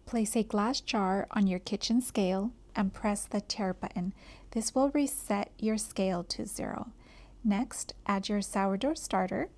Place a glass jar on your kitchen scale and press the tare button. This will reset your scale to 0. Next, add your sourdough starter.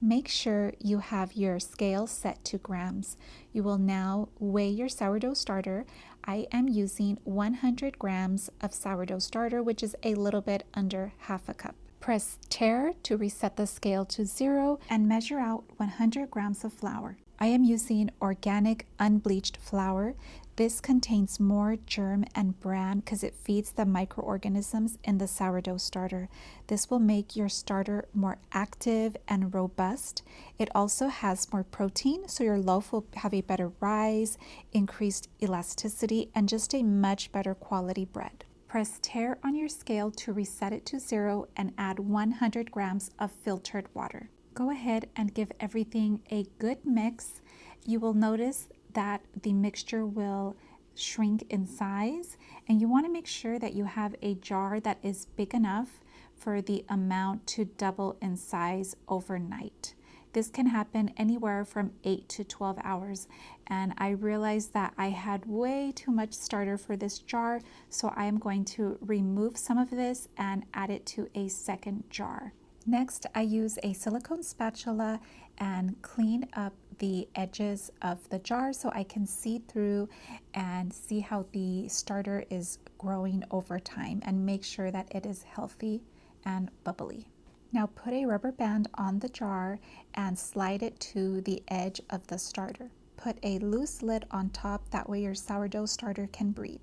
Make sure you have your scale set to grams. You will now weigh your sourdough starter. I am using 100 grams of sourdough starter, which is a little bit under half a cup. Press tare to reset the scale to 0 and measure out 100 grams of flour. I am using organic unbleached flour. This contains more germ and bran because it feeds the microorganisms in the sourdough starter. This will make your starter more active and robust. It also has more protein, so your loaf will have a better rise, increased elasticity, and just a much better quality bread. Press tare on your scale to reset it to 0 and add 100 grams of filtered water. Go ahead and give everything a good mix. You will notice that the mixture will shrink in size, and you want to make sure that you have a jar that is big enough for the amount to double in size overnight. This can happen anywhere from 8 to 12 hours, and I realized that I had way too much starter for this jar, so I am going to remove some of this and add it to a second jar. Next, I use a silicone spatula and clean up the edges of the jar so I can see through and see how the starter is growing over time and make sure that it is healthy and bubbly. Now put a rubber band on the jar and slide it to the edge of the starter. Put a loose lid on top, that way your sourdough starter can breathe.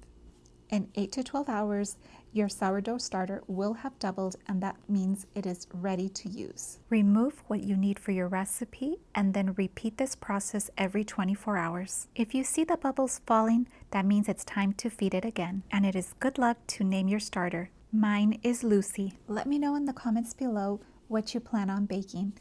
In 8 to 12 hours, your sourdough starter will have doubled, and that means it is ready to use. Remove what you need for your recipe and then repeat this process every 24 hours. If you see the bubbles falling, that means it's time to feed it again, and it is good luck to name your starter. Mine is Lucy. Let me know in the comments below what you plan on baking.